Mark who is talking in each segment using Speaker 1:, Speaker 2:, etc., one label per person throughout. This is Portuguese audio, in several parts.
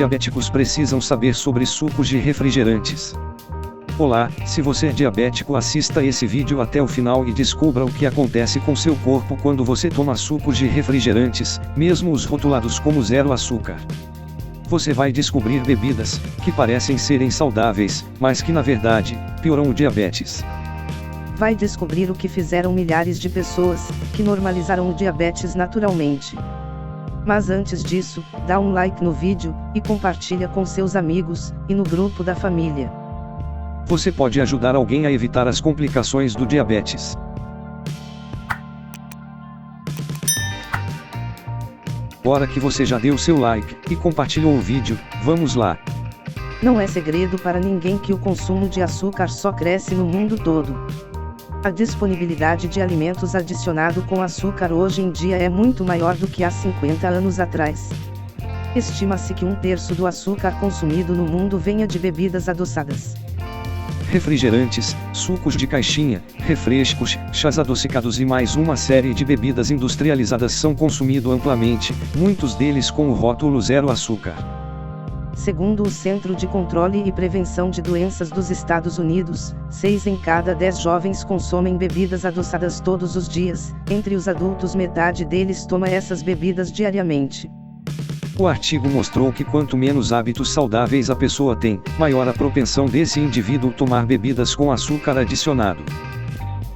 Speaker 1: diabéticos precisam saber sobre sucos de refrigerantes. Olá, se você é diabético, assista esse vídeo até o final e descubra o que acontece com seu corpo quando você toma sucos de refrigerantes, mesmo os rotulados como zero açúcar. Você vai descobrir bebidas que parecem serem saudáveis, mas que na verdade pioram o diabetes.
Speaker 2: Vai descobrir o que fizeram milhares de pessoas, que normalizaram o diabetes naturalmente. Mas antes disso, dá um like no vídeo, e compartilha com seus amigos, e no grupo da família.
Speaker 1: Você pode ajudar alguém a evitar as complicações do diabetes. Agora que você já deu seu like, e compartilhou o vídeo, vamos lá.
Speaker 2: Não é segredo para ninguém que o consumo de açúcar só cresce no mundo todo. A disponibilidade de alimentos adicionado com açúcar hoje em dia é muito maior do que há 50 anos atrás. Estima-se que 1/3 do açúcar consumido no mundo venha de bebidas adoçadas.
Speaker 1: Refrigerantes, sucos de caixinha, refrescos, chás adocicados e mais uma série de bebidas industrializadas são consumidos amplamente, muitos deles com o rótulo zero açúcar.
Speaker 2: Segundo o Centro de Controle e Prevenção de Doenças dos Estados Unidos, 6 em cada 10 jovens consomem bebidas adoçadas todos os dias. Entre os adultos, metade deles toma essas bebidas diariamente.
Speaker 1: O artigo mostrou que quanto menos hábitos saudáveis a pessoa tem, maior a propensão desse indivíduo tomar bebidas com açúcar adicionado.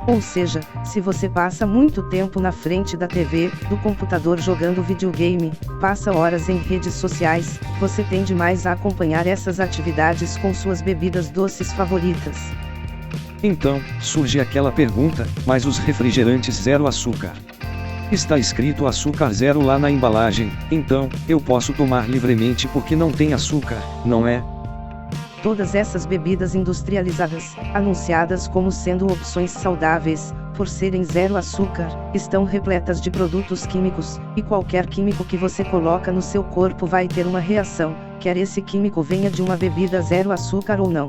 Speaker 2: Ou seja, se você passa muito tempo na frente da TV, do computador jogando videogame, passa horas em redes sociais, você tende mais a acompanhar essas atividades com suas bebidas doces favoritas.
Speaker 1: Então, surge aquela pergunta, mas os refrigerantes zero açúcar? Está escrito açúcar zero lá na embalagem, então, eu posso tomar livremente porque não tem açúcar, não é?
Speaker 2: Todas essas bebidas industrializadas, anunciadas como sendo opções saudáveis, por serem zero açúcar, estão repletas de produtos químicos, e qualquer químico que você coloca no seu corpo vai ter uma reação, quer esse químico venha de uma bebida zero açúcar ou não.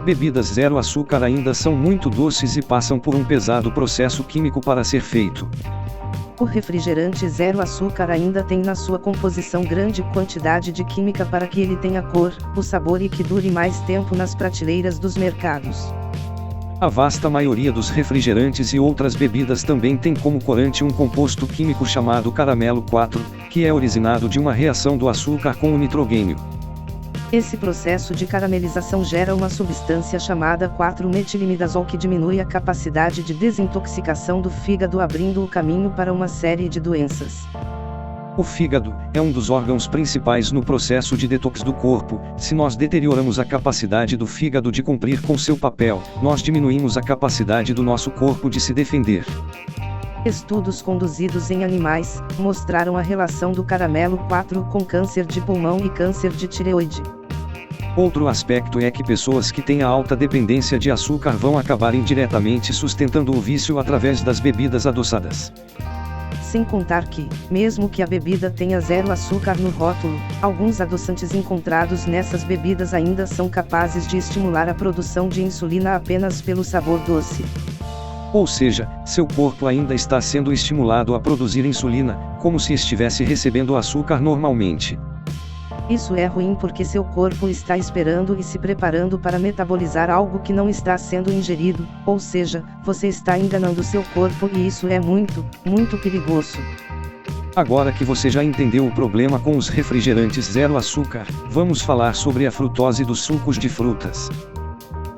Speaker 1: Bebidas zero açúcar ainda são muito doces e passam por um pesado processo químico para ser feito.
Speaker 2: O refrigerante zero açúcar ainda tem na sua composição grande quantidade de química para que ele tenha cor, o sabor e que dure mais tempo nas prateleiras dos mercados.
Speaker 1: A vasta maioria dos refrigerantes e outras bebidas também tem como corante um composto químico chamado caramelo 4, que é originado de uma reação do açúcar com o nitrogênio.
Speaker 2: Esse processo de caramelização gera uma substância chamada 4-metilimidazol que diminui a capacidade de desintoxicação do fígado, abrindo o caminho para uma série de doenças.
Speaker 1: O fígado é um dos órgãos principais no processo de detox do corpo. Se nós deterioramos a capacidade do fígado de cumprir com seu papel, nós diminuímos a capacidade do nosso corpo de se defender.
Speaker 2: Estudos conduzidos em animais mostraram a relação do caramelo 4 com câncer de pulmão e câncer de tireoide.
Speaker 1: Outro aspecto é que pessoas que têm a alta dependência de açúcar vão acabar indiretamente sustentando o vício através das bebidas adoçadas.
Speaker 2: Sem contar que, mesmo que a bebida tenha zero açúcar no rótulo, alguns adoçantes encontrados nessas bebidas ainda são capazes de estimular a produção de insulina apenas pelo sabor doce.
Speaker 1: Ou seja, seu corpo ainda está sendo estimulado a produzir insulina, como se estivesse recebendo açúcar normalmente.
Speaker 2: Isso é ruim porque seu corpo está esperando e se preparando para metabolizar algo que não está sendo ingerido, ou seja, você está enganando seu corpo e isso é muito, muito perigoso.
Speaker 1: Agora que você já entendeu o problema com os refrigerantes zero açúcar, vamos falar sobre a frutose dos sucos de frutas.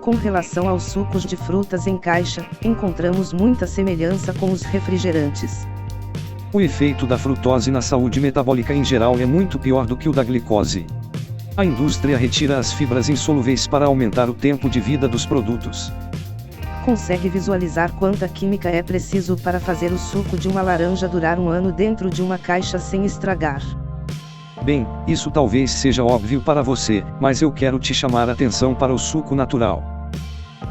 Speaker 2: Com relação aos sucos de frutas em caixa, encontramos muita semelhança com os refrigerantes.
Speaker 1: O efeito da frutose na saúde metabólica em geral é muito pior do que o da glicose. A indústria retira as fibras insolúveis para aumentar o tempo de vida dos produtos.
Speaker 2: Consegue visualizar quanta química é preciso para fazer o suco de uma laranja durar 1 ano dentro de uma caixa sem estragar?
Speaker 1: Bem, isso talvez seja óbvio para você, mas eu quero te chamar a atenção para o suco natural.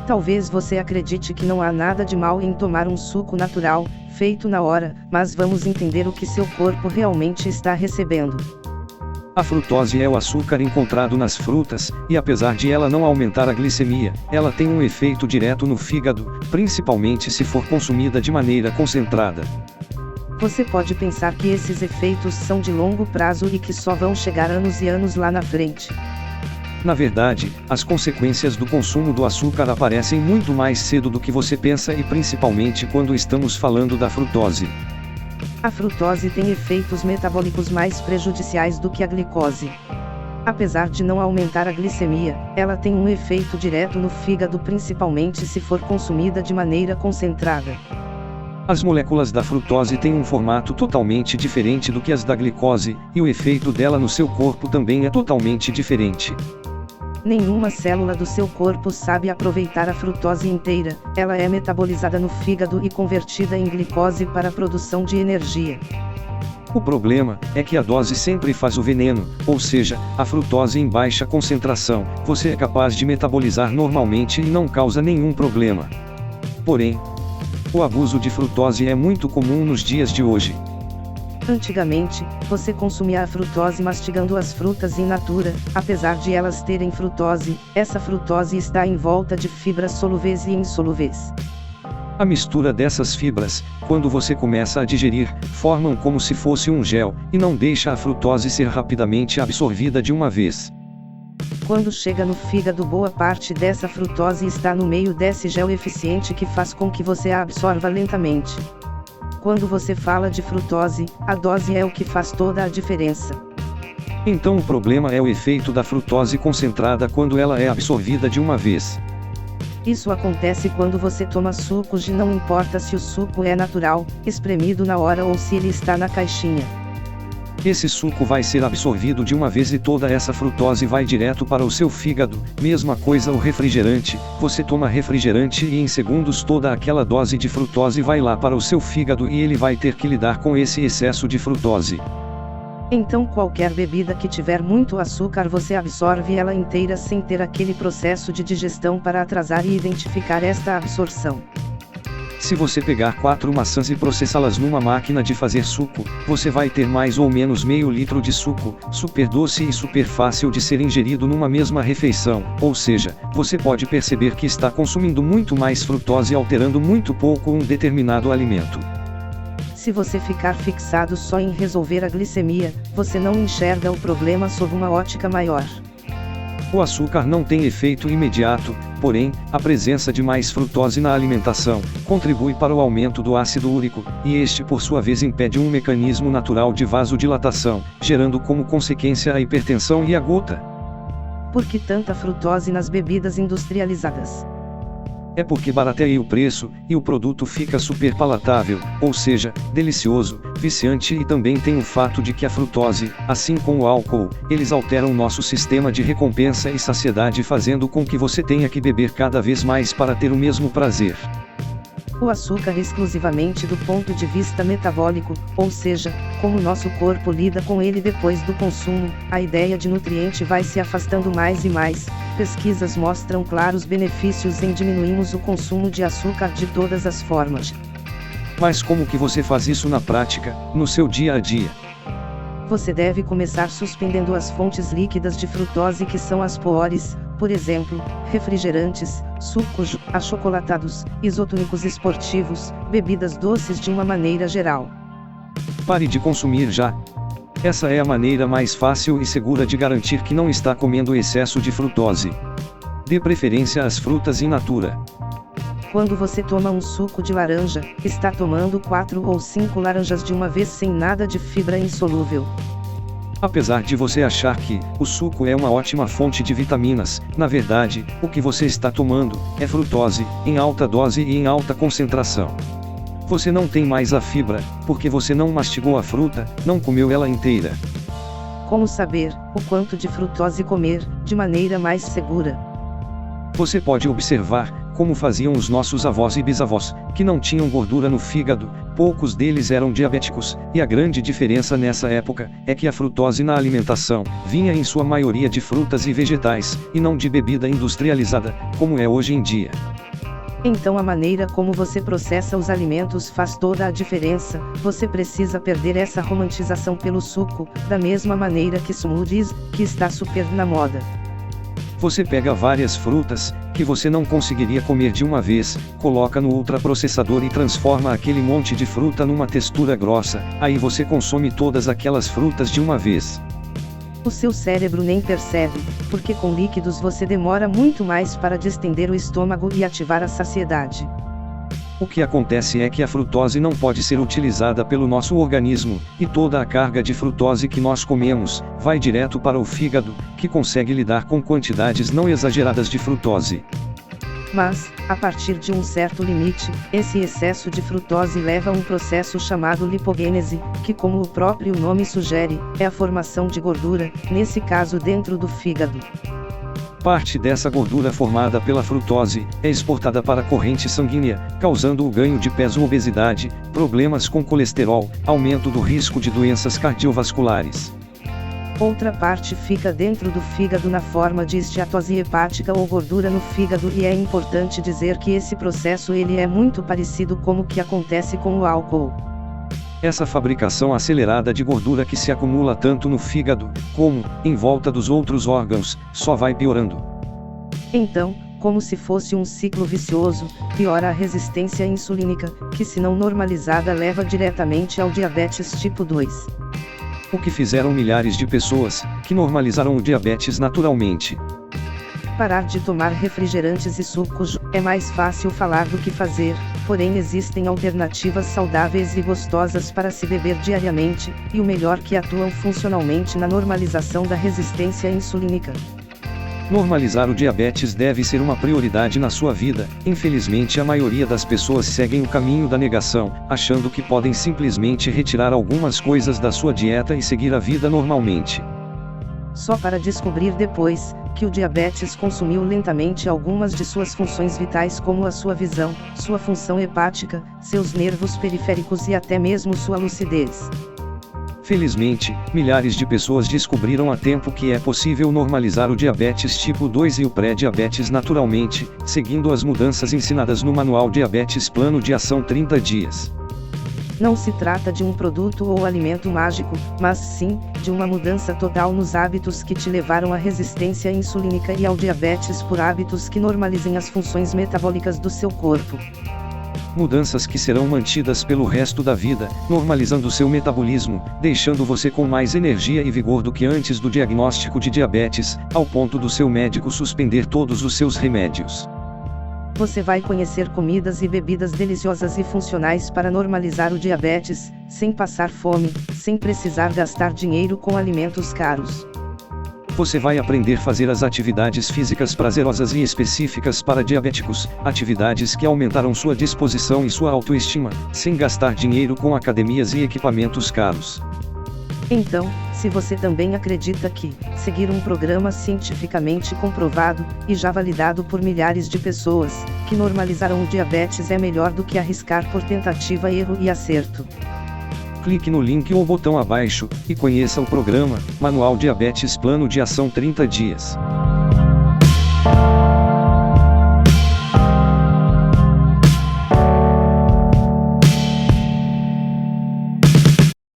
Speaker 2: Talvez você acredite que não há nada de mal em tomar um suco natural, feito na hora, mas vamos entender o que seu corpo realmente está recebendo.
Speaker 1: A frutose é o açúcar encontrado nas frutas, e apesar de ela não aumentar a glicemia, ela tem um efeito direto no fígado, principalmente se for consumida de maneira concentrada.
Speaker 2: Você pode pensar que esses efeitos são de longo prazo e que só vão chegar anos e anos lá na frente.
Speaker 1: Na verdade, as consequências do consumo do açúcar aparecem muito mais cedo do que você pensa e principalmente quando estamos falando da frutose.
Speaker 2: A frutose tem efeitos metabólicos mais prejudiciais do que a glicose. Apesar de não aumentar a glicemia, ela tem um efeito direto no fígado, principalmente se for consumida de maneira concentrada.
Speaker 1: As moléculas da frutose têm um formato totalmente diferente do que as da glicose, e o efeito dela no seu corpo também é totalmente diferente.
Speaker 2: Nenhuma célula do seu corpo sabe aproveitar a frutose inteira, ela é metabolizada no fígado e convertida em glicose para a produção de energia.
Speaker 1: O problema é que a dose sempre faz o veneno, ou seja, a frutose em baixa concentração, você é capaz de metabolizar normalmente e não causa nenhum problema. Porém, o abuso de frutose é muito comum nos dias de hoje.
Speaker 2: Antigamente, você consumia a frutose mastigando as frutas in natura. Apesar de elas terem frutose, essa frutose está em volta de fibras solúveis e insolúveis.
Speaker 1: A mistura dessas fibras, quando você começa a digerir, formam como se fosse um gel, e não deixa a frutose ser rapidamente absorvida de uma vez.
Speaker 2: Quando chega no fígado, boa parte dessa frutose está no meio desse gel eficiente que faz com que você a absorva lentamente. Quando você fala de frutose, a dose é o que faz toda a diferença.
Speaker 1: Então o problema é o efeito da frutose concentrada quando ela é absorvida de uma vez.
Speaker 2: Isso acontece quando você toma sucos de, não importa se o suco é natural, espremido na hora ou se ele está na caixinha.
Speaker 1: Esse suco vai ser absorvido de uma vez e toda essa frutose vai direto para o seu fígado. Mesma coisa o refrigerante, você toma refrigerante e em segundos toda aquela dose de frutose vai lá para o seu fígado e ele vai ter que lidar com esse excesso de frutose.
Speaker 2: Então qualquer bebida que tiver muito açúcar você absorve ela inteira sem ter aquele processo de digestão para atrasar e identificar esta absorção.
Speaker 1: Se você pegar 4 maçãs e processá-las numa máquina de fazer suco, você vai ter mais ou menos meio litro de suco, super doce e super fácil de ser ingerido numa mesma refeição, ou seja, você pode perceber que está consumindo muito mais frutose alterando muito pouco um determinado alimento.
Speaker 2: Se você ficar fixado só em resolver a glicemia, você não enxerga o problema sob uma ótica maior.
Speaker 1: O açúcar não tem efeito imediato, porém, a presença de mais frutose na alimentação contribui para o aumento do ácido úrico, e este por sua vez impede um mecanismo natural de vasodilatação, gerando como consequência a hipertensão e a gota.
Speaker 2: Por que tanta frutose nas bebidas industrializadas?
Speaker 1: É porque barateia o preço, e o produto fica super palatável, ou seja, delicioso, viciante, e também tem o fato de que a frutose, assim como o álcool, eles alteram nosso sistema de recompensa e saciedade, fazendo com que você tenha que beber cada vez mais para ter o mesmo prazer.
Speaker 2: O açúcar exclusivamente do ponto de vista metabólico, ou seja, como nosso corpo lida com ele depois do consumo, a ideia de nutriente vai se afastando mais e mais. Pesquisas mostram claros benefícios em diminuirmos o consumo de açúcar de todas as formas.
Speaker 1: Mas como que você faz isso na prática, no seu dia a dia?
Speaker 2: Você deve começar suspendendo as fontes líquidas de frutose que são as poores, por exemplo, refrigerantes, sucos, achocolatados, isotônicos esportivos, bebidas doces de uma maneira geral.
Speaker 1: Pare de consumir já. Essa é a maneira mais fácil e segura de garantir que não está comendo excesso de frutose. Dê preferência às frutas in natura.
Speaker 2: Quando você toma um suco de laranja, está tomando 4 ou 5 laranjas de uma vez sem nada de fibra insolúvel.
Speaker 1: Apesar de você achar que o suco é uma ótima fonte de vitaminas, na verdade, o que você está tomando é frutose, em alta dose e em alta concentração. Você não tem mais a fibra, porque você não mastigou a fruta, não comeu ela inteira.
Speaker 2: Como saber o quanto de frutose comer, de maneira mais segura?
Speaker 1: Você pode observar como faziam os nossos avós e bisavós, que não tinham gordura no fígado, poucos deles eram diabéticos, e a grande diferença nessa época é que a frutose na alimentação vinha em sua maioria de frutas e vegetais, e não de bebida industrializada, como é hoje em dia.
Speaker 2: Então a maneira como você processa os alimentos faz toda a diferença. Você precisa perder essa romantização pelo suco, da mesma maneira que smoothies, que está super na moda.
Speaker 1: Você pega várias frutas, que você não conseguiria comer de uma vez, coloca no ultraprocessador e transforma aquele monte de fruta numa textura grossa, aí você consome todas aquelas frutas de uma vez.
Speaker 2: O seu cérebro nem percebe, porque com líquidos você demora muito mais para distender o estômago e ativar a saciedade.
Speaker 1: O que acontece é que a frutose não pode ser utilizada pelo nosso organismo, e toda a carga de frutose que nós comemos, vai direto para o fígado, que consegue lidar com quantidades não exageradas de frutose.
Speaker 2: Mas, a partir de um certo limite, esse excesso de frutose leva a um processo chamado lipogênese, que como o próprio nome sugere, é a formação de gordura, nesse caso dentro do fígado.
Speaker 1: Parte dessa gordura formada pela frutose, é exportada para a corrente sanguínea, causando o ganho de peso, obesidade, problemas com colesterol, aumento do risco de doenças cardiovasculares.
Speaker 2: Outra parte fica dentro do fígado na forma de esteatose hepática ou gordura no fígado, e é importante dizer que esse processo ele é muito parecido com o que acontece com o álcool.
Speaker 1: Essa fabricação acelerada de gordura que se acumula tanto no fígado, como em volta dos outros órgãos, só vai piorando.
Speaker 2: Então, como se fosse um ciclo vicioso, piora a resistência insulínica, que se não normalizada leva diretamente ao diabetes tipo 2.
Speaker 1: O que fizeram milhares de pessoas, que normalizaram o diabetes naturalmente.
Speaker 2: Parar de tomar refrigerantes e sucos é mais fácil falar do que fazer, porém existem alternativas saudáveis e gostosas para se beber diariamente, e o melhor que atuam funcionalmente na normalização da resistência insulínica.
Speaker 1: Normalizar o diabetes deve ser uma prioridade na sua vida. Infelizmente, a maioria das pessoas seguem o caminho da negação, achando que podem simplesmente retirar algumas coisas da sua dieta e seguir a vida normalmente.
Speaker 2: Só para descobrir depois, que o diabetes consumiu lentamente algumas de suas funções vitais, como a sua visão, sua função hepática, seus nervos periféricos e até mesmo sua lucidez.
Speaker 1: Felizmente, milhares de pessoas descobriram a tempo que é possível normalizar o diabetes tipo 2 e o pré-diabetes naturalmente, seguindo as mudanças ensinadas no Manual Diabetes Plano de Ação 30 dias.
Speaker 2: Não se trata de um produto ou alimento mágico, mas sim, de uma mudança total nos hábitos que te levaram à resistência insulínica e ao diabetes por hábitos que normalizem as funções metabólicas do seu corpo.
Speaker 1: Mudanças que serão mantidas pelo resto da vida, normalizando seu metabolismo, deixando você com mais energia e vigor do que antes do diagnóstico de diabetes, ao ponto do seu médico suspender todos os seus remédios.
Speaker 2: Você vai conhecer comidas e bebidas deliciosas e funcionais para normalizar o diabetes, sem passar fome, sem precisar gastar dinheiro com alimentos caros.
Speaker 1: Você vai aprender a fazer as atividades físicas prazerosas e específicas para diabéticos, atividades que aumentarão sua disposição e sua autoestima, sem gastar dinheiro com academias e equipamentos caros.
Speaker 2: Então, se você também acredita que seguir um programa cientificamente comprovado, e já validado por milhares de pessoas, que normalizaram o diabetes é melhor do que arriscar por tentativa, erro e acerto.
Speaker 1: Clique no link ou botão abaixo, e conheça o programa, Manual Diabetes Plano de Ação 30 dias.